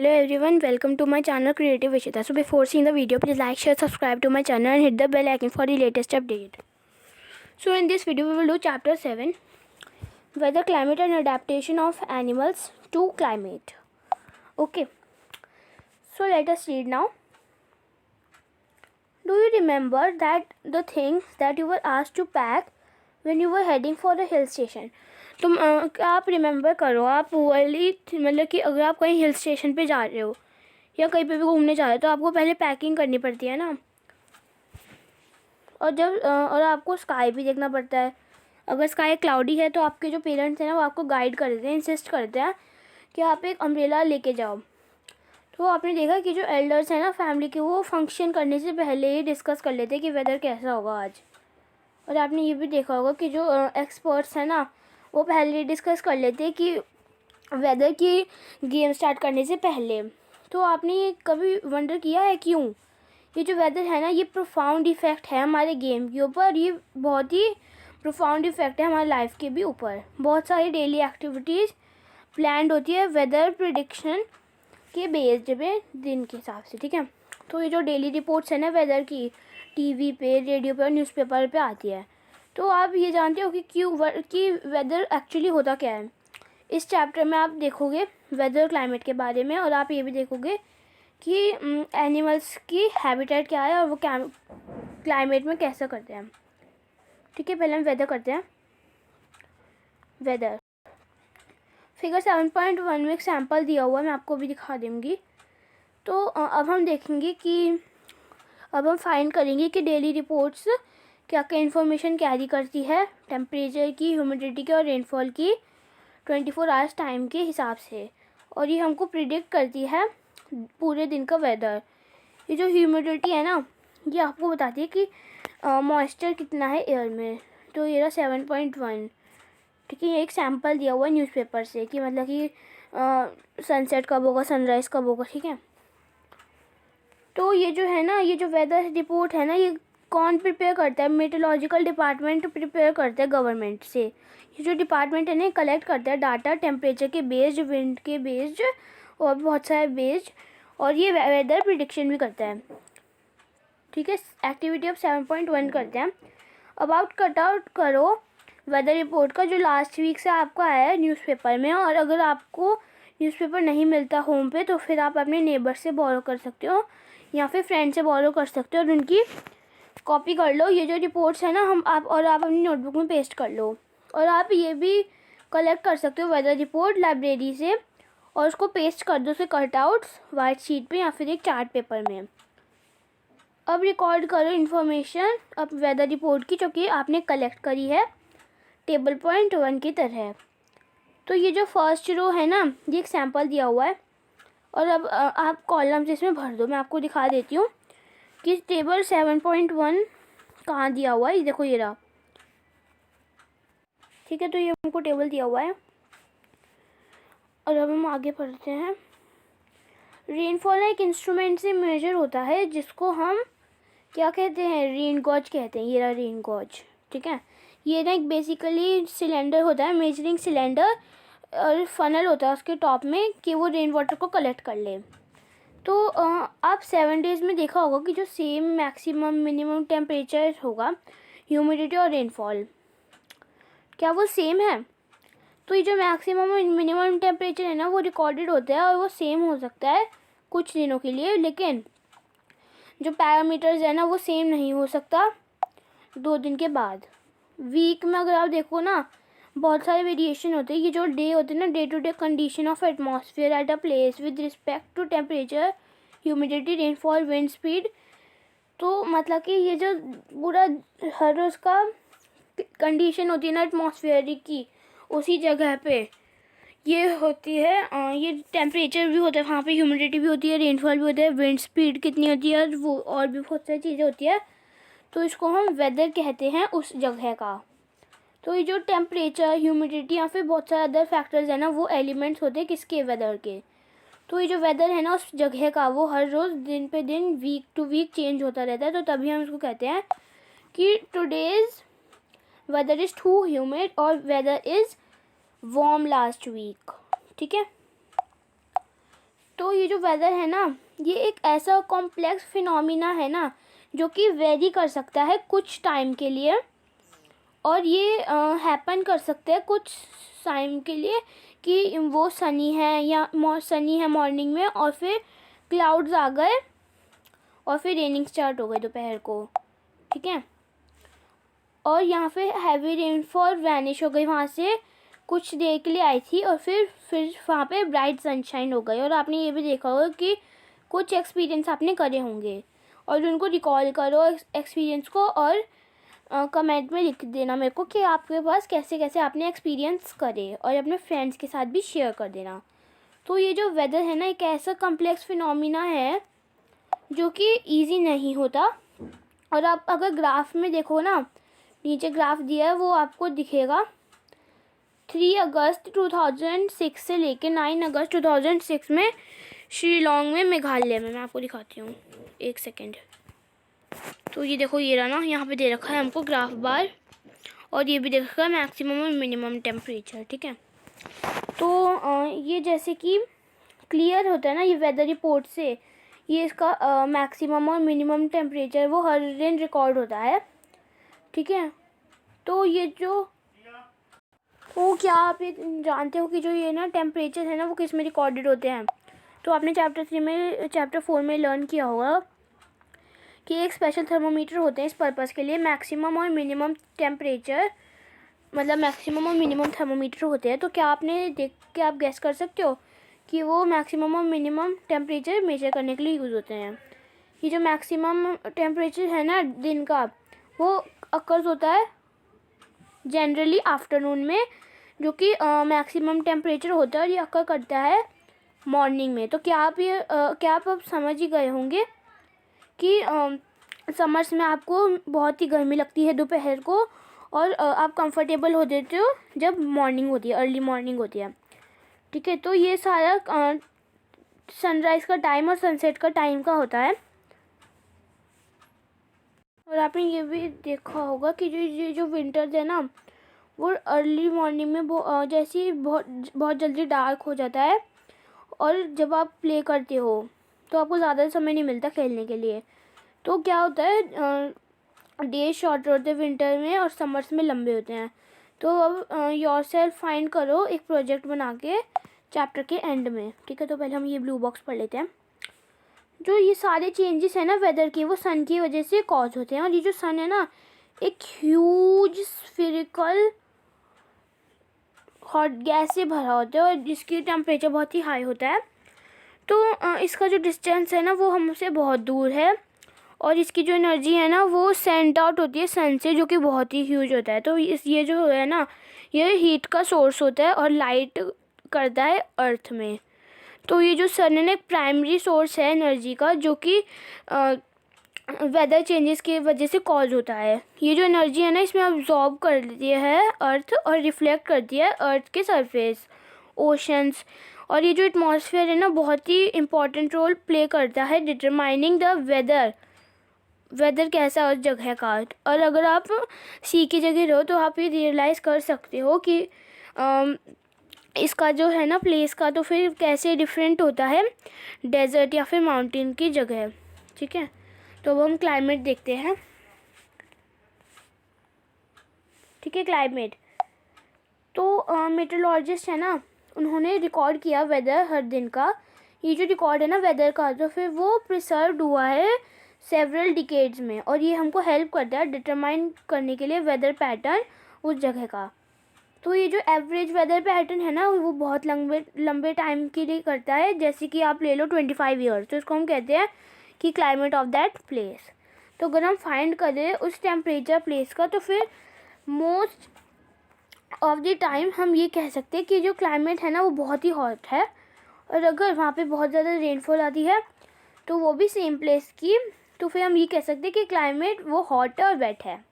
Hello everyone, welcome to my channel Creative Vishita. So before seeing the video, please like, share, subscribe to my channel and hit the bell icon for the latest update. So in this video we will do chapter 7, weather, climate and adaptation of animals to climate. Okay, so let us read now. Do you remember that the things that you were asked to pack when you were heading for the hill station? तुम आप remember करो, आप वाली मतलब कि अगर आप कहीं हिल स्टेशन पे जा रहे हो या कहीं पे भी घूमने जा रहे हो तो आपको पहले पैकिंग करनी पड़ती है ना, और आपको स्काई भी देखना पड़ता है. अगर स्काई क्लाउडी है तो आपके जो पेरेंट्स हैं ना वो आपको गाइड कर देते हैं, इंसिस्ट करते हैं कि आप एक अम्ब्रेला लेके जाओ. तो आपने देखा कि जो एल्डर्स हैं ना फैमिली के, वो फंक्शन करने से पहले ही डिस्कस कर लेते हैं कि वेदर कैसा होगा आज. और आपने ये भी देखा होगा कि जो एक्सपर्ट्स हैं ना वो पहले डिस्कस कर लेते हैं कि वेदर की गेम स्टार्ट करने से पहले. तो आपने ये कभी वंडर किया है क्यों ये जो वेदर है ना ये प्रोफाउंड इफ़ेक्ट है हमारे गेम के ऊपर, ये बहुत ही प्रोफाउंड इफ़ेक्ट है हमारी लाइफ के भी ऊपर. बहुत सारी डेली एक्टिविटीज़ प्लान्ड होती है वेदर प्रिडिक्शन के बेस्ड पे दिन के हिसाब से. ठीक है, तो ये जो डेली रिपोर्ट्स है ना वेदर की टीवी पे, रेडियो पे और न्यूज़पेपर पे आती है. तो आप ये जानते हो कि कि वेदर एक्चुअली होता क्या है. इस चैप्टर में आप देखोगे वेदर क्लाइमेट के बारे में, और आप ये भी देखोगे कि एनिमल्स की हैबिटेट क्या है और वो क्लाइमेट में कैसा करते हैं. ठीक है, पहले हम वेदर करते हैं. वेदर फिगर 7.1 में एक सैम्पल दिया हुआ है, मैं आपको भी दिखा दूँगी. तो अब हम देखेंगे कि अब हम फाइंड करेंगे कि डेली रिपोर्ट्स क्या क्या इन्फॉर्मेशन कैरी करती है टेम्परेचर की, ह्यूमिडिटी की और रेनफॉल की 24 आवर्स टाइम के हिसाब से. और ये हमको प्रिडिक्ट करती है पूरे दिन का वेदर. ये जो ह्यूमिडिटी है ना ये आपको बताती है कि मॉइस्चर कितना है एयर में. तो ये रहा 7.1. ठीक है, ये एक सैम्पल दिया हुआ है न्यूज़पेपर से कि मतलब कि सनसेट कब होगा, सनराइज़ कब होगा. ठीक है, तो ये जो है ना ये जो वेदर रिपोर्ट है ना ये कौन प्रिपेयर करता है? मेट्रोलॉजिकल डिपार्टमेंट प्रिपेयर करता है गवर्नमेंट से. ये जो डिपार्टमेंट है ना कलेक्ट करता है डाटा टेम्परेचर के बेस्ड, विंड के बेस्ड और बहुत सारे बेस्ड, और ये वेदर प्रिडिक्शन भी करता है. ठीक है, एक्टिविटी अब 7.1 करते हैं. अबाउट कट आउट करो वेदर रिपोर्ट का जो लास्ट वीक से आपको आया है न्यूज़पेपर में. और अगर आपको न्यूज़पेपर नहीं मिलता होम पे तो फिर आप अपने नेबर से बोरो कर सकते हो या फिर फ्रेंड से बोरो कर सकते हो और उनकी कॉपी कर लो. ये जो रिपोर्ट्स है ना आप अपनी नोटबुक में पेस्ट कर लो. और आप ये भी कलेक्ट कर सकते हो वेदर रिपोर्ट लाइब्रेरी से और उसको पेस्ट कर दो उसे कट आउट्स वाइट शीट पे या फिर एक चार्ट पेपर में. अब रिकॉर्ड करो इन्फॉर्मेशन अब वेदर रिपोर्ट की जो कि आपने कलेक्ट करी है टेबल पॉइंट 1 की तरह. तो ये जो फर्स्ट रो है ना ये एक सैम्पल दिया हुआ है और अब आप कॉलम्स इसमें भर दो. मैं आपको दिखा देती हूँ कि टेबल 7.1 कहाँ दिया हुआ है. ये देखो ये रहा. ठीक है, तो ये हमको टेबल दिया हुआ है और अब हम आगे पढ़ते हैं. रेनफॉल एक इंस्ट्रूमेंट से मेजर होता है जिसको हम क्या कहते हैं? रेन गॉज कहते हैं. ये रहा रेन गॉज. ठीक है, ये ना एक बेसिकली सिलेंडर होता है, मेजरिंग सिलेंडर, और फनल होता है उसके टॉप में कि वो रेन वाटर को कलेक्ट कर ले. तो आप 7 डेज़ में देखा होगा कि जो सेम मैक्सिमम मिनिमम टेम्परेचर होगा, ह्यूमिडिटी और रेनफॉल क्या वो सेम है? तो ये जो मैक्सिमम और मिनिमम टेम्परेचर है ना वो रिकॉर्डेड होता है और वो सेम हो सकता है कुछ दिनों के लिए, लेकिन जो पैरामीटर्स है ना वो सेम नहीं हो सकता 2 दिन के बाद. वीक में अगर आप देखो ना बहुत सारे वेरिएशन होते हैं. ये जो डे होते हैं ना day to day condition of atmosphere at a place with respect to temperature, humidity, rainfall, wind speed. तो मतलब कि ये जो पूरा हर रोज़ का कंडीशन होती है ना एटमॉस्फेयर की उसी जगह पे ये होती है. ये टेम्परेचर भी होता है वहाँ पे, ह्यूमिडिटी भी होती है, रेनफॉल भी होता है, विंड स्पीड कितनी होती है वो और भी बहुत सारी चीज़ें होती है. तो इसको हम वेदर कहते हैं उस जगह का. तो ये जो टेम्परेचर, ह्यूमिडिटी या फिर बहुत सारे अदर फैक्टर्स है ना वो एलिमेंट्स होते हैं किसके? वेदर के. तो ये जो वेदर है ना उस जगह का वो हर रोज़ दिन पे दिन, वीक टू वीक चेंज होता रहता है. तो तभी हम इसको कहते हैं कि today's weather is too humid और weather is warm last week. ठीक है, तो ये जो वेदर है ना, ये एक ऐसा कॉम्प्लेक्स फिनोमिना है ना जो कि वेरी कर सकता है कुछ टाइम के लिए, और ये हैपन कर सकते हैं कुछ टाइम के लिए कि वो सनी है या सनी है मॉर्निंग में, और फिर क्लाउड्स आ गए और फिर रेनिंग स्टार्ट हो गई दोपहर को, ठीक है। और यहाँ पे हैवी रेनफॉल वैनिश हो गई, वहाँ से कुछ देर के लिए आई थी और फिर वहाँ पे ब्राइट सनशाइन हो गई। और आपने ये भी देखा होगा कि कुछ एक्सपीरियंस आपने करे होंगे, और उनको रिकॉल करो एक्सपीरियंस को, और कमेंट में लिख देना मेरे को कि आपके पास कैसे कैसे आपने एक्सपीरियंस करे, और अपने फ्रेंड्स के साथ भी शेयर कर देना। तो ये जो वेदर है ना, एक ऐसा कम्प्लेक्स फिनोमिना है जो कि ईजी नहीं होता। और आप अगर ग्राफ में देखो ना, नीचे ग्राफ दिया है वो आपको दिखेगा 3 अगस्त 2006 से लेके 9 अगस्त 2006 में शिलोंग में, मेघालय में। मैं आपको दिखाती हूँ, एक सेकेंड। तो ये देखो, ये रहा ना, यहाँ पे दे रखा है हमको ग्राफ बार, और ये भी दे रखा है मैक्सिमम और मिनिमम टेम्परेचर, ठीक है। तो ये जैसे कि क्लियर होता है ना ये वेदर रिपोर्ट से, ये इसका मैक्सिमम और मिनिमम टेम्परेचर वो हर दिन रिकॉर्ड होता है, ठीक है। तो ये जो क्या आप ये जानते हो कि जो ये ना टेम्परेचर है ना वो किस में रिकॉर्डेड होते हैं? तो आपने चैप्टर 4 में लर्न किया होगा कि एक स्पेशल थर्मोमीटर होते हैं इस पर्पज़ के लिए, मैक्सिमम और मिनिमम टेम्परेचर, मतलब मैक्सिमम और मिनिमम थर्मोमीटर होते हैं। तो क्या आपने देख के आप गैस कर सकते हो कि वो मैक्सिमम और मिनिमम टेम्परेचर मेजर करने के लिए यूज़ होते हैं? ये जो मैक्सिमम टेम्परेचर है ना दिन का, वो अकर्स होता है जनरली आफ्टरनून में, जो कि मैक्सिमम टेम्परेचर होता है, और ये अकर करता है मॉर्निंग में। तो क्या आप अब समझ ही गए होंगे कि समर्स में आपको बहुत ही गर्मी लगती है दोपहर को, और आप कंफर्टेबल हो जाते हो जब मॉर्निंग होती है, अर्ली मॉर्निंग होती है, ठीक है। तो ये सारा सनराइज़ का टाइम और सनसेट का टाइम का होता है। और आपने ये भी देखा होगा कि जो विंटर्स है ना, वो अर्ली मॉर्निंग में जैसे ही बहुत जल्दी डार्क हो जाता है, और जब आप प्ले करते हो तो आपको ज़्यादा समय नहीं मिलता खेलने के लिए। तो क्या होता है, डे शॉर्टर होते हैं विंटर में, और समर्स में लंबे होते हैं। तो अब योरसेल्फ फाइंड करो एक प्रोजेक्ट बना के चैप्टर के एंड में, ठीक है। तो पहले हम ये ब्लू बॉक्स पढ़ लेते हैं। जो ये सारे चेंजेस है ना वेदर के, वो सन की वजह से कॉज होते हैं। और ये जो सन है ना, एक ह्यूज स्फेरिकल हॉट गैस से भरा होता है, और जिसकी टेम्परेचर बहुत ही हाई होता है। तो इसका जो डिस्टेंस है ना वो हमसे बहुत दूर है, और इसकी जो एनर्जी है ना वो सेंट आउट होती है सन से, जो कि बहुत ही ह्यूज होता है। तो ये जो है ना, ये हीट का सोर्स होता है और लाइट करता है अर्थ में। तो ये जो सन है ना, एक प्राइमरी सोर्स है एनर्जी का, जो कि वेदर चेंजेस की वजह से कॉज होता है। ये जो एनर्जी है ना, इसमें अब्जॉर्ब कर लेती है अर्थ, और रिफ्लेक्ट करती है अर्थ के सरफेस, ओशंस। और ये जो एटमॉस्फेयर है ना, बहुत ही इम्पॉर्टेंट रोल प्ले करता है डिटरमाइनिंग द वेदर कैसा उस जगह का। और अगर आप सी की जगह रहो तो आप ये रियलाइज़ कर सकते हो कि इसका जो है ना प्लेस का, तो फिर कैसे डिफरेंट होता है डेजर्ट या फिर माउंटेन की जगह, ठीक है। तो अब हम क्लाइमेट देखते हैं, ठीक है। क्लाइमेट तो मेट्रोलॉजिस्ट है ना, उन्होंने रिकॉर्ड किया वेदर हर दिन का। ये जो रिकॉर्ड है ना वेदर का, तो फिर वो प्रिजर्व हुआ है सेवरल डिकेड्स में, और ये हमको हेल्प करता है डिटरमाइन करने के लिए वेदर पैटर्न उस जगह का। तो ये जो एवरेज वेदर पैटर्न है ना, वो बहुत लंबे टाइम के लिए करता है। जैसे कि आप ले लो 25 ईयर्स, तो इसको हम कहते हैं कि क्लाइमेट ऑफ दैट प्लेस। तो अगर हम फाइंड करें उस टेम्परेचर प्लेस का, तो फिर मोस्ट ऑफ द टाइम हम ये कह सकते हैं कि जो क्लाइमेट है ना वो बहुत ही हॉट है। और अगर वहाँ पे बहुत ज़्यादा रेनफॉल आती है तो वो भी सेम प्लेस की, तो फिर हम ये कह सकते हैं कि क्लाइमेट वो हॉट और वेट है।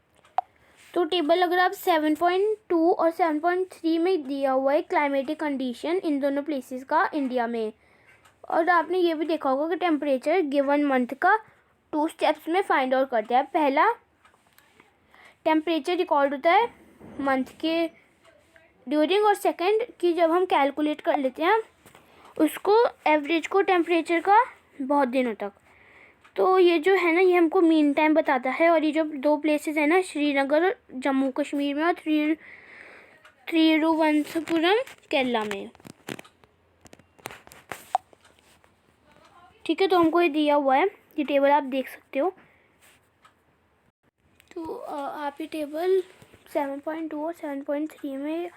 तो टेबल अगर आप 7.2 और 7.3 में दिया हुआ है क्लाइमेटिक कंडीशन इन दोनों प्लेसेस का इंडिया में। और आपने ये भी देखा होगा कि टेम्परेचर गिवन मंथ का 2 स्टेप्स में फाइंड आउट करते हैं। पहला टेम्परेचर रिकॉर्ड होता है मंथ के ड्यूरिंग, और सेकंड कि जब हम कैलकुलेट कर लेते हैं उसको एवरेज को टेम्परेचर का बहुत दिनों तक। तो ये जो है ना ये हमको मीन टाइम बताता है। और ये जो 2 प्लेसेस है ना, श्रीनगर जम्मू कश्मीर में और तिरुवनंतपुरम केरला में। ठीक है, तो हमको ये दिया हुआ है, ये टेबल आप देख सकते हो। तो आप ये टेबल 7.2 और 7.3 में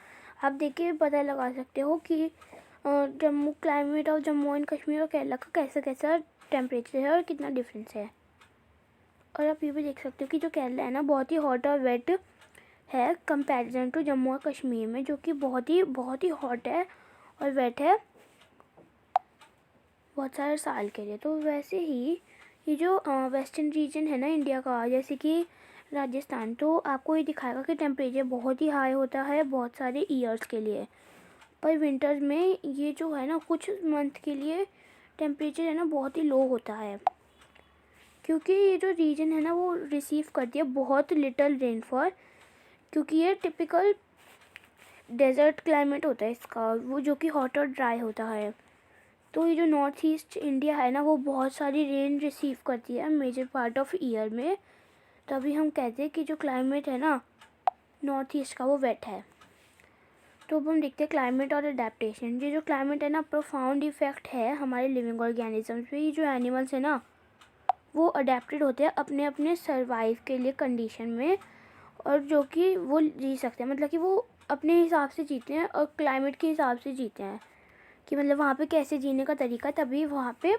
आप देख के पता लगा सकते हो कि जम्मू क्लाइमेट और जम्मू एंड कश्मीर और केरला का कैसा कैसा टेम्परेचर है और कितना डिफरेंस है। और आप ये भी देख सकते हो कि जो केरला है ना बहुत ही हॉट और वेट है कंपैरिजन टू जम्मू और कश्मीर में, जो कि बहुत ही हॉट है और वेट है बहुत सारे साल के लिए। तो वैसे ही ये जो वेस्टर्न रीजन है ना इंडिया का, जैसे कि राजस्थान, तो आपको ये दिखाएगा कि टेम्परेचर बहुत ही हाई होता है बहुत सारे ईयर्स के लिए। पर विंटर्स में ये जो है ना कुछ मंथ के लिए टेम्परेचर है ना बहुत ही लो होता है, क्योंकि ये जो रीजन है ना वो रिसीव करती है बहुत लिटल रेनफॉल, क्योंकि ये टिपिकल डेजर्ट क्लाइमेट होता है इसका, वो जो कि हॉट और ड्राई होता है। तो ये जो नॉर्थ ईस्ट इंडिया है ना वो बहुत सारी रेन रिसीव करती है मेजर पार्ट ऑफ ईयर में, तभी हम कहते हैं कि जो क्लाइमेट है ना नॉर्थ ईस्ट का वो वेट है। तो अब हम देखते हैं क्लाइमेट और अडेप्टेशन। ये जो क्लाइमेट है ना प्रोफाउंड इफेक्ट है हमारे लिविंग ऑर्गेनिजम्स पे। ये जो एनिमल्स है ना वो अडेप्टेड होते हैं अपने अपने सर्वाइव के लिए कंडीशन में, और जो कि वो जी सकते हैं, मतलब कि वो अपने हिसाब से जीते हैं और क्लाइमेट के हिसाब से जीते हैं कि मतलब वहाँ पे कैसे जीने का तरीका, तभी वहाँ पे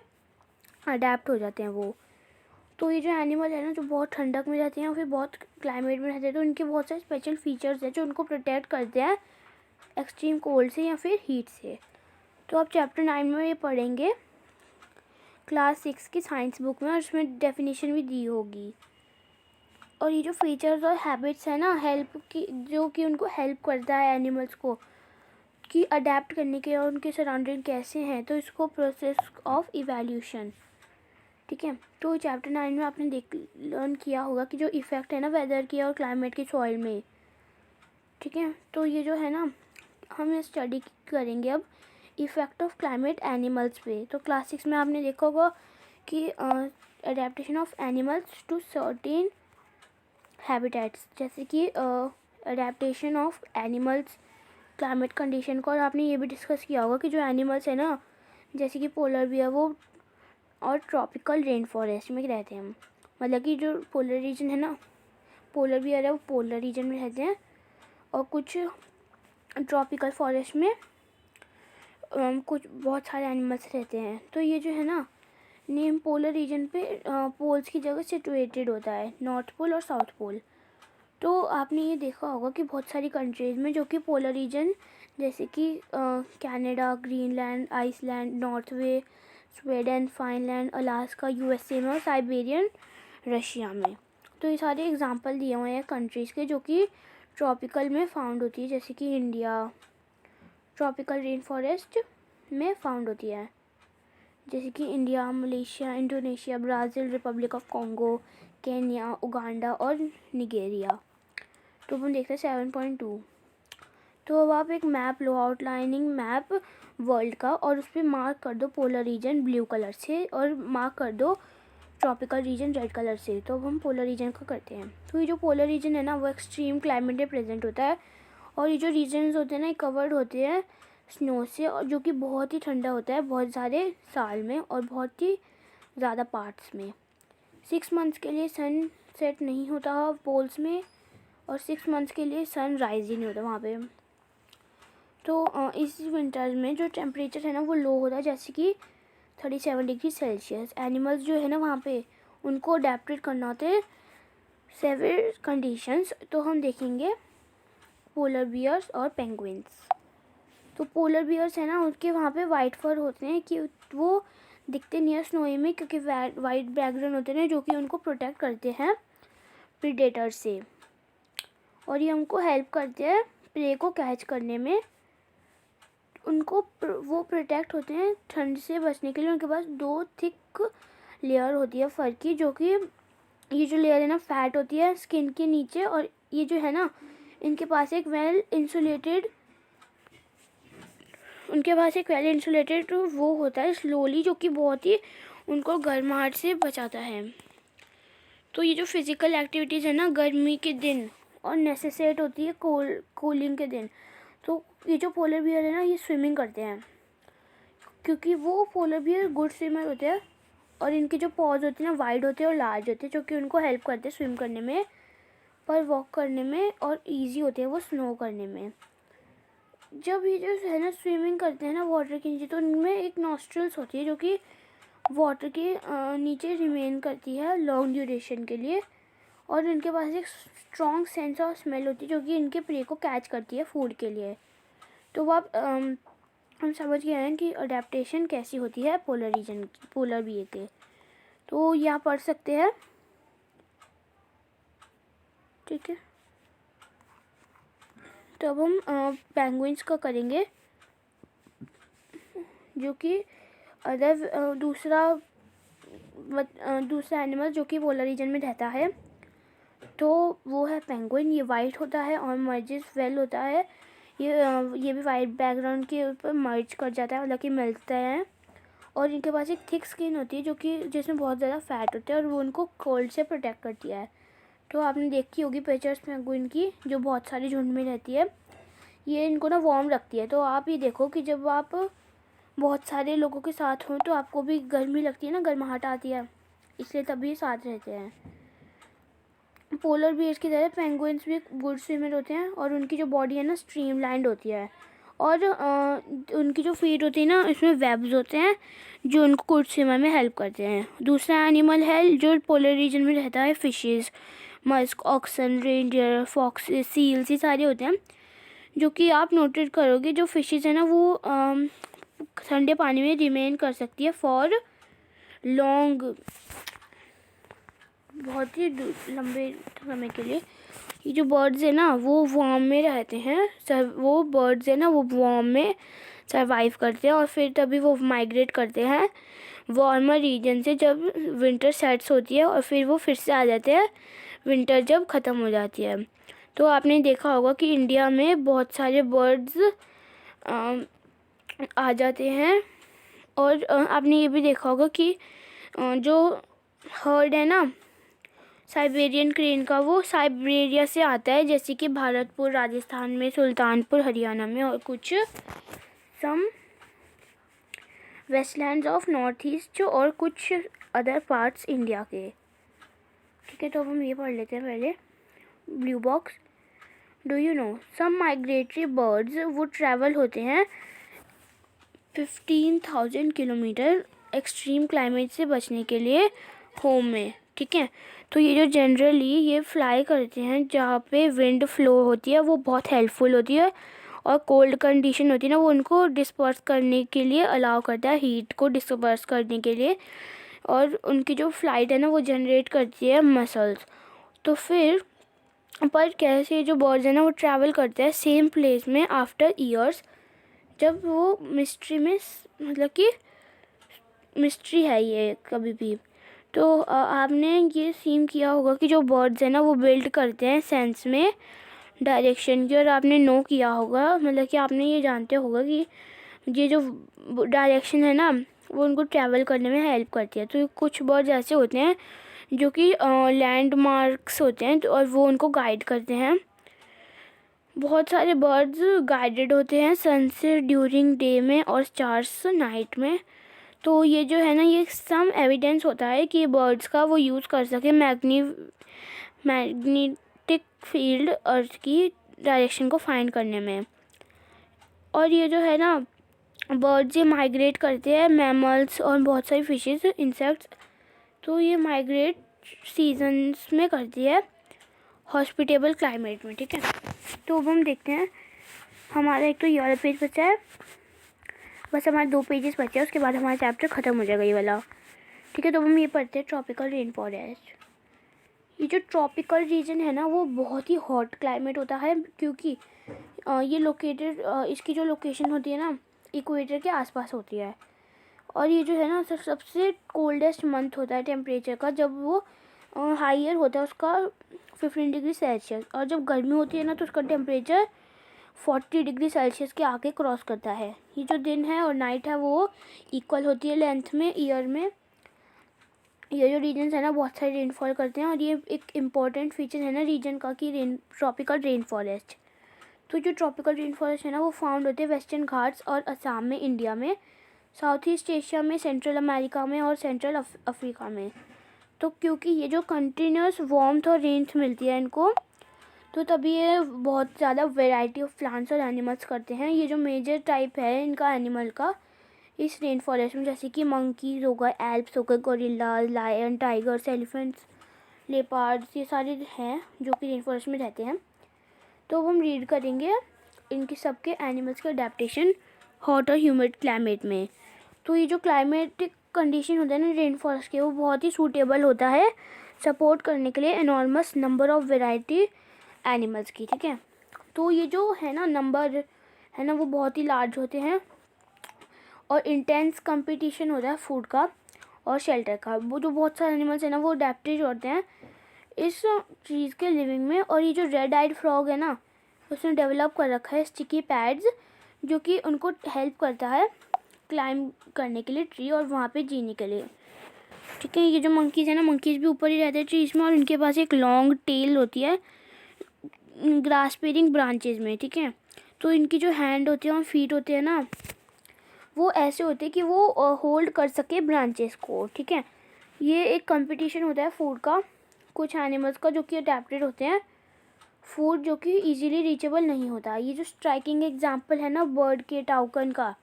अडेप्ट हो जाते हैं वो। तो ये जो एनिमल है ना जो बहुत ठंडक में रहते हैं और फिर बहुत क्लाइमेट में रहते हैं, तो उनके बहुत सारे स्पेशल फीचर्स हैं जो उनको प्रोटेक्ट करते हैं एक्सट्रीम कोल्ड से या फिर हीट से। तो आप चैप्टर 9 में ये पढ़ेंगे क्लास 6 की साइंस बुक में, और उसमें डेफिनेशन भी दी होगी। और ये जो फीचर्स और हैबिट्स है ना हेल्प की, जो कि उनको हेल्प करता है एनिमल्स को कि अडेप्ट करने के और उनके सराउंडिंग कैसे हैं, तो इसको प्रोसेस ऑफ इवैल्यूएशन। ठीक है, तो चैप्टर 9 में आपने लर्न किया होगा कि जो इफ़ेक्ट है ना वेदर की और क्लाइमेट की सॉइल में। ठीक है, तो ये जो है ना हम स्टडी करेंगे अब इफ़ेक्ट ऑफ क्लाइमेट एनिमल्स पे। तो क्लास 6 में आपने देखा होगा कि adaptation of animals to certain habitats, जैसे कि adaptation of animals climate condition को। और आपने ये भी डिस्कस किया होगा कि जो एनिमल्स है ना जैसे कि पोलर बियर वो और ट्रॉपिकल रेन फॉरेस्ट में रहते हैं, मतलब कि जो पोलर रीजन है ना पोलर बियर है वो पोलर रीजन में रहते हैं, और कुछ ट्रॉपिकल फॉरेस्ट में कुछ बहुत सारे एनिमल्स रहते हैं। तो ये जो है ना नेम पोलर रीजन पे पोल्स की जगह सिचुएटेड होता है, नॉर्थ पोल और साउथ पोल। तो आपने ये देखा होगा कि बहुत सारी कंट्रीज़ में जो कि पोलर रीजन जैसे कि Canada, Greenland, Iceland, Norway, Sweden, Finland, Alaska USA में, और साइबेरियन रशिया में। तो ये सारे एग्जांपल दिए हुए हैं कंट्रीज़ के जो कि ट्रॉपिकल में फाउंड होती है, जैसे कि इंडिया ट्रॉपिकल रेन फॉरेस्ट में फाउंड होती है, जैसे कि India, Malaysia, Indonesia, Brazil, Republic of Congo, Kenya, Uganda और निगेरिया। तो हम देखते हैं 7.2। तो अब आप एक मैप लो, आउटलाइनिंग मैप वर्ल्ड का, और उस पर मार्क कर दो पोलर रीजन ब्लू कलर से और मार्क कर दो ट्रॉपिकल रीजन रेड कलर से। तो अब हम पोलर रीजन का करते हैं। तो ये जो पोलर रीजन है ना वो एक्सट्रीम क्लाइमेट में प्रेजेंट होता है, और ये जो रीजन्स होते हैं ना ये कवर्ड होते हैं स्नो से, और जो कि बहुत ही ठंडा होता है बहुत सारे साल में और बहुत ही ज़्यादा पार्ट्स में। 6 मंथ्स के लिए सन सेट नहीं होता पोल्स में, और 6 मंथ्स के लिए सन राइज ही नहीं होता वहाँ पे। तो इस विंटर में जो टेम्परेचर है ना वो लो होता है, जैसे कि 37 डिग्री सेल्सियस। एनिमल्स जो है ना वहाँ पे उनको अडेप्टेड करना होते हैं सेवियर कंडीशंस। तो हम देखेंगे पोलर बियर्स और पेंगुइन्स। तो पोलर बियर्स है ना उनके वहाँ पे वाइट फर होते हैं कि वो दिखते नहीं है स्नोई में, क्योंकि वाइट बैकग्राउंड होते हैं जो कि उनको प्रोटेक्ट करते हैं प्रीडेटर से, और ये हमको हेल्प करते हैं प्रे को कैच करने में। उनको वो प्रोटेक्ट होते हैं ठंड से बचने के लिए। उनके पास 2 थिक लेयर होती है फर की, जो कि ये जो लेयर है ना फैट होती है स्किन के नीचे, और ये जो है ना इनके पास एक वेल इंसुलेटेड उनके पास एक वेल इंसुलेटेड वो होता है स्लोली, जो कि बहुत ही उनको गर्माहट से बचाता है। तो ये जो फिज़िकल एक्टिविटीज़ है ना गर्मी के दिन और नेसेसेट होती है कूलिंग के दिन, तो ये जो पोलर बियर है ना ये स्विमिंग करते हैं, क्योंकि वो पोलर बियर गुड स्विमर होते हैं और इनके जो पॉज होते हैं ना वाइड होते हैं और लार्ज होते हैं, जो कि उनको हेल्प करते हैं स्विम करने में, पर वॉक करने में, और इजी होते हैं वो स्नो करने में। जब ये जो है ना स्विमिंग करते हैं ना वाटर के नीचे, तो उनमें एक नॉस्ट्रल्स होती है जो कि वाटर के नीचे रिमेन करती है लॉन्ग ड्यूरेशन के लिए, और इनके पास एक स्ट्रॉन्ग सेंस ऑफ स्मेल होती है जो कि इनके प्रे को कैच करती है फूड के लिए। तो आप हम समझ गए हैं कि अडेप्टेशन कैसी होती है पोलर बियर के। तो ये आप पढ़ सकते हैं, ठीक है। तो अब हम पेंगुइन्स का करेंगे, जो कि दूसरा एनिमल जो कि पोलर रीजन में रहता है, तो वो है पेंगुइन। ये वाइट होता है और मर्जेस वेल होता है, ये भी वाइट बैकग्राउंड के ऊपर मर्ज कर जाता है, मतलब कि मिलता है। और इनके पास एक थिक स्किन होती है जो कि जिसमें बहुत ज़्यादा फैट होता है और वो उनको कोल्ड से प्रोटेक्ट करती है। तो आपने देखी होगी पिक्चर्स पेंगुइन की, जो बहुत सारे झुंड में रहती है, ये इनको ना वार्म रखती है। तो आप ये देखो कि जब आप बहुत सारे लोगों के साथ हों तो आपको भी गर्मी लगती है ना, गर्माहट आती है, इसलिए तभी साथ रहते हैं। पोलर बियर्स की तरह पेंगुइन्स भी गुड स्विमर होते हैं और उनकी जो बॉडी है ना स्ट्रीमलाइंड होती है, और उनकी जो फीट होती है ना इसमें वेब्स होते हैं जो उनको गुड स्विमर में हेल्प करते हैं। दूसरा एनिमल है जो पोलर रीजन में रहता है, fishes, musk, oxen, reindeer, foxes, seals, ये सारे होते हैं, जो कि आप नोटिस करोगे जो फिशेस है ना वो ठंडे पानी में रिमेन कर सकती है फॉर लॉन्ग, बहुत ही लंबे समय के लिए। ये जो बर्ड्स है ना वो वार्म में रहते हैं, वो बर्ड्स है ना वो वार्म में सर्वाइव करते हैं और फिर तभी वो माइग्रेट करते हैं वार्मर रीजन से जब विंटर सेट्स होती है, और फिर वो फिर से आ जाते हैं विंटर जब ख़त्म हो जाती है। तो आपने देखा होगा कि इंडिया में बहुत सारे बर्ड्स आ जाते हैं, और आपने ये भी देखा होगा कि जो हर्ड है ना साइबेरियन क्रेन का, वो साइबेरिया से आता है, जैसे कि भारतपुर राजस्थान में, सुल्तानपुर हरियाणा में, और कुछ सम वेस्टलैंड्स ऑफ नॉर्थ ईस्ट और कुछ अदर पार्ट्स इंडिया के, ठीक है। तो अब हम ये पढ़ लेते हैं पहले blue box. Do you know some migratory birds वो ट्रैवल होते हैं 15,000 किलोमीटर एक्सट्रीम क्लाइमेट से बचने के लिए होम में, ठीक है। तो ये जो जनरली ये फ्लाई करते हैं जहाँ पे विंड फ्लो होती है, वो बहुत हेल्पफुल होती है, और कोल्ड कंडीशन होती है ना वो उनको डिस्पर्स करने के लिए अलाउ करता है, हीट को डिस्पर्स करने के लिए, और उनकी जो फ्लाइट है ना वो जनरेट करती है मसल्स। तो फिर पर कैसे जो बर्ड्स है ना वो ट्रैवल करते हैं सेम प्लेस में आफ्टर ईयर्स, जब वो मिस्ट्री में, मतलब कि मिस्ट्री है ये कभी भी। तो आपने ये सीन किया होगा कि जो बर्ड्स हैं ना वो बिल्ड करते हैं सेंस में डायरेक्शन की, और आपने नो किया होगा, मतलब कि आपने ये जानते होगा कि ये जो डायरेक्शन है ना वो उनको ट्रैवल करने में हेल्प करती है। तो कुछ बर्ड्स ऐसे होते हैं जो कि लैंडमार्क्स होते हैं, और वो उनको गाइड करते हैं। बहुत सारे बर्ड्स गाइडेड होते हैं सनसेट ड्यूरिंग डे में और स्टार्स नाइट में। तो ये जो है ना ये सम एविडेंस होता है कि बर्ड्स का वो यूज़ कर सके मैग्नेटिक फील्ड अर्थ की डायरेक्शन को फाइंड करने में। और ये जो है ना बर्ड्स ये माइग्रेट करते हैं, मैमल्स और बहुत सारी फिशेस, इंसेक्ट्स, तो ये माइग्रेट सीजन्स में करती है हॉस्पिटेबल क्लाइमेट में, ठीक है। तो अब हम देखते हैं, हमारा एक तो ये वाला पेज बचा है, बस हमारे 2 पेजेस बचे हैं, उसके बाद हमारा चैप्टर ख़त्म हो जाएगा ये वाला, ठीक है। तो हम ये पढ़ते हैं ट्रॉपिकल रेन फॉरेस्ट। ये जो ट्रॉपिकल रीजन है ना वो बहुत ही हॉट क्लाइमेट होता है, क्योंकि ये लोकेटेड, इसकी जो लोकेशन होती है ना इक्वेटर के आसपास होती है, और ये जो है ना सबसे कोल्डेस्ट मंथ होता है टेम्परेचर का, जब वो हाइयर होता है उसका 15 डिग्री सेल्सियस, और जब गर्मी होती है ना तो उसका टेम्परेचर 40 डिग्री सेल्सियस के आके क्रॉस करता है। ये जो दिन है और नाइट है वो इक्वल होती है लेंथ में ईयर में। ये जो रीजन्स है ना बहुत सारे रेनफॉल करते हैं और ये एक इम्पॉर्टेंट फीचर है ना रीजन का कि ट्रॉपिकल रेन फॉरेस्ट। तो जो ट्रॉपिकल रेन फॉरेस्ट है ना वो फाउंड होते हैं वेस्टर्न घाट्स और असम में, इंडिया में, साउथ ईस्ट एशिया में, सेंट्रल अमेरिका में और सेंट्रल अफ्रीका में। तो क्योंकि ये जो कंटिन्यूस वार्मथ और रेंज मिलती है इनको, तो तभी ये बहुत ज़्यादा वैरायटी ऑफ प्लांट्स और एनिमल्स करते हैं। ये जो मेजर टाइप है इनका एनिमल का इस रेन फॉरेस्ट में, जैसे कि मंकीज़ हो गए, एल्प्स हो गए, gorilla, lion, tigers, elephants, leopards, ये सारे हैं जो कि रेन फॉरेस्ट में रहते हैं। तो हम रीड करेंगे इनके सबके एनिमल्स के अडेप्टेशन हॉट और ह्यूमिड क्लाइमेट में। तो ये जो क्लाइमेटिक कंडीशन होता है ना रेन फॉरेस्ट के, वो बहुत ही सूटेबल होता है सपोर्ट करने के लिए enormous number of variety animals की, ठीक है। तो ये जो है ना नंबर है ना वो बहुत ही लार्ज होते हैं और इंटेंस कंपटीशन होता है फूड का और शेल्टर का। वो जो बहुत सारे एनिमल्स हैं ना वो अडेप्टेड होते हैं इस चीज़ के लिविंग में। और ये जो रेड आइड फ्रॉग है ना उसने डेवलप कर रखा है स्टिकी पैड्स जो कि उनको हेल्प करता है क्लाइंब करने के लिए ट्री और वहाँ पे जीने के लिए, ठीक है। ये जो मंकीज़ है ना मंकीज़ भी ऊपर ही रहते हैं ट्रीज़ में और इनके पास एक लॉन्ग टेल होती है ग्रास बेरिंग ब्रांचेज में, ठीक है। तो इनकी जो हैंड होती है और फीट होते हैं ना वो ऐसे होते हैं कि वो होल्ड कर सके ब्रांचेस को, ठीक है। ये एक कंपटीशन होता है फूड का कुछ एनिमल्स का जो कि अडेप्टेड होते हैं फूड जो कि इजीली रीचेबल नहीं होता। ये जो स्ट्राइकिंग एग्जांपल है ना बर्ड के टाउकन का,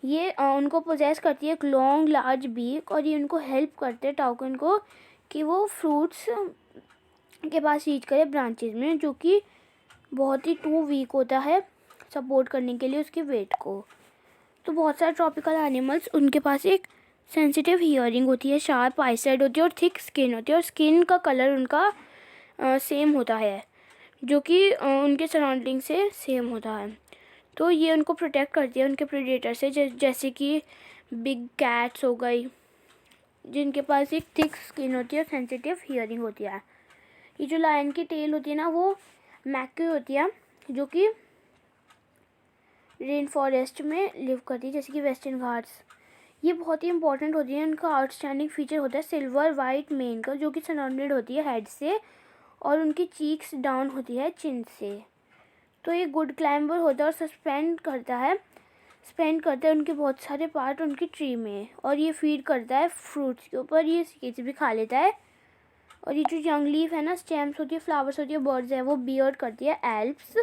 ये उनको पोजेस करती है एक लॉन्ग लार्ज बीक और ये उनको हेल्प करते हैं टाउकन को कि वो फ्रूट्स के पास रीच करे ब्रांचेज में, जो कि बहुत ही टू वीक होता है सपोर्ट करने के लिए उसके वेट को। तो बहुत सारे ट्रॉपिकल एनिमल्स उनके पास एक सेंसिटिव हियरिंग होती है, शार्प आईसाइट होती है और थिक स्किन होती है और स्किन का कलर उनका सेम होता है जो कि उनके सराउंडिंग से सेम होता है। तो ये उनको प्रोटेक्ट करती है उनके प्रेडेटर से, जैसे कि बिग कैट्स हो गई जिनके पास एक थिक स्किन होती है और सेंसिटिव हियरिंग होती है। ये जो लायन की टेल होती है ना वो मैक्यू होती है जो कि रेन फॉरेस्ट में लिव करती है, जैसे कि वेस्टर्न घाट्स। ये बहुत ही इंपॉर्टेंट होती है, इनका आउटस्टैंडिंग फीचर होता है सिल्वर वाइट मेन का जो कि सराउंडेड होती है हेड से और उनकी चीक्स डाउन होती है चिन से। तो ये गुड क्लाइंबर होता है और स्पेंड करता है उनके बहुत सारे पार्ट उनकी ट्री में और ये फीड करता है फ्रूट्स के ऊपर, ये सीड्स भी खा लेता है। और ये जो यंग लीफ है ना स्टेम्स होती है, फ्लावर्स होती है, बर्ड्स है, वो बियर्ड करती है एल्प्स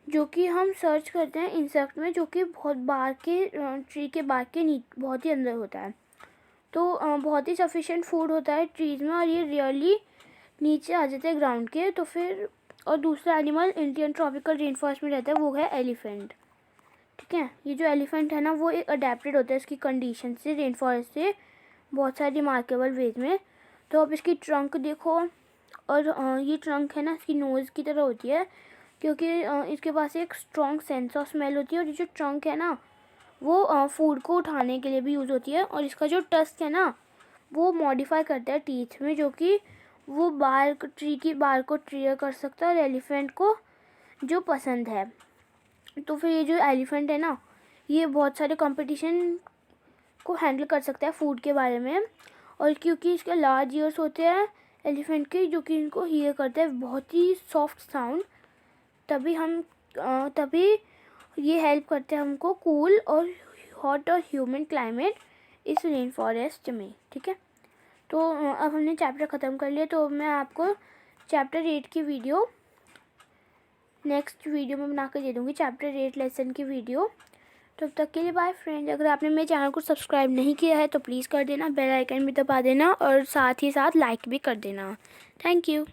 जो कि हम सर्च करते हैं इंसेक्ट में जो कि बहुत बाहर के ट्री के बाहर के बहुत ही अंदर होता है। तो बहुत ही सफिशिएंट फूड होता है ट्रीज़ में और ये रियरली नीचे आ जाते हैं ग्राउंड के। तो फिर और दूसरा animal Indian tropical rain forest में रहता है वो है एलिफेंट, ठीक है। ये जो एलिफेंट है ना वो एक अडेप्टेड होता है इसकी कंडीशन से रेन फॉरेस्ट से बहुत सारे रिमार्केबल वेज में। तो अब इसकी ट्रंक देखो और ये ट्रंक है ना इसकी नोज़ की तरह होती है क्योंकि इसके पास एक स्ट्रॉन्ग सेंस ऑफ स्मेल होती है। और ये जो ट्रंक है ना वो फूड को उठाने के लिए भी यूज़ होती है। और इसका जो टस्क है ना वो मॉडिफाई करता है टीथ में जो कि वो ट्री की बार को ट्रिगर कर सकता है और एलिफेंट को जो पसंद है। तो फिर ये जो एलिफेंट है ना ये बहुत सारे कंपटीशन को हैंडल कर सकता है फूड के बारे में। और क्योंकि इसके लार्ज ईयर्स होते हैं एलिफेंट के जो कि इनको हियर करते हैं बहुत ही सॉफ्ट साउंड, तभी ये हेल्प करते हैं हमको कूल और हॉट और ह्यूमिड क्लाइमेट इस रेन फॉरेस्ट में, ठीक है। तो अब हमने चैप्टर ख़त्म कर लिया, तो मैं आपको चैप्टर 8 की वीडियो नेक्स्ट वीडियो में बना कर दे दूँगी, चैप्टर 8 लेसन की वीडियो। तो अब तक के लिए बाय फ्रेंड्स। अगर आपने मेरे चैनल को सब्सक्राइब नहीं किया है तो प्लीज़ कर देना, बेल आइकन भी दबा देना और साथ ही साथ लाइक भी कर देना। Thank you.